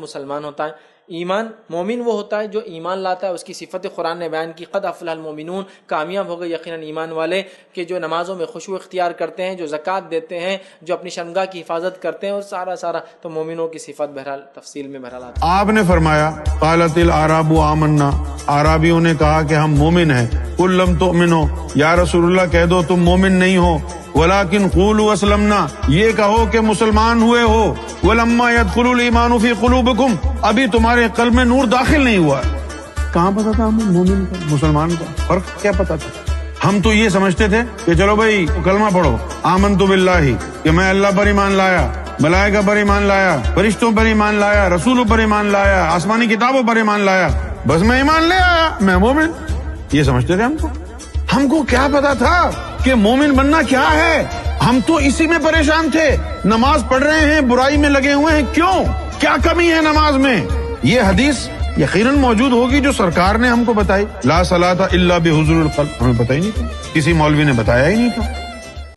مسلمان ہوتا ہے۔ ایمان مومن وہ ہوتا ہے جو ایمان لاتا ہے، اس کی صفت قرآن نے بیان کی، قد افلح المومنون، کامیاب ہو گئے یقیناً ایمان والے، کہ جو نمازوں میں خشوع اختیار کرتے ہیں، جو زکوٰۃ دیتے ہیں، جو اپنی شرمگاہ کی حفاظت کرتے ہیں، اور سارا تو مومنوں کی صفت بہرحال تفصیل میں بہرحال آتی ہے۔ آپ نے فرمایا قالت الاعراب آمنا، اعرابیوں نے کہا کہ ہم مومن ہیں۔ قل لم تؤمنوا، یا رسول اللہ کہہ دو تم مومن نہیں ہو، ولیکن قولوا اسلمنا، یہ کہو کہ مسلمان ہوئے ہو، ولما يدخل الایمان فی قلوبکم، ابھی تمہارے قلب میں نور داخل نہیں ہوا۔ کہاں پتا تھا ہمیں مومن کا مسلمان کا فرق کیا پتا تھا؟ ہم تو یہ سمجھتے تھے کہ چلو بھائی کلمہ پڑھو، آمنت باللہ، کہ میں اللہ پر ایمان لایا، ملائکہ پر ایمان لایا، فرشتوں پر ایمان لایا، رسولوں پر ایمان لایا، آسمانی کتابوں پر ایمان لایا، بس میں ایمان لے آیا، میں مومن۔ یہ سمجھتے تھے ہم کو کیا پتا تھا کہ مومن بننا کیا ہے؟ ہم تو اسی میں پریشان تھے، نماز پڑھ رہے ہیں، برائی میں لگے ہوئے ہیں، کیوں؟ کیا کمی ہے نماز میں؟ یہ حدیث یقیناً موجود ہوگی جو سرکار نے ہم کو بتائی، لا صلاۃ الا بحضور القلب، ہمیں پتہ ہی نہیں تھا، کسی مولوی نے بتایا ہی نہیں تھا۔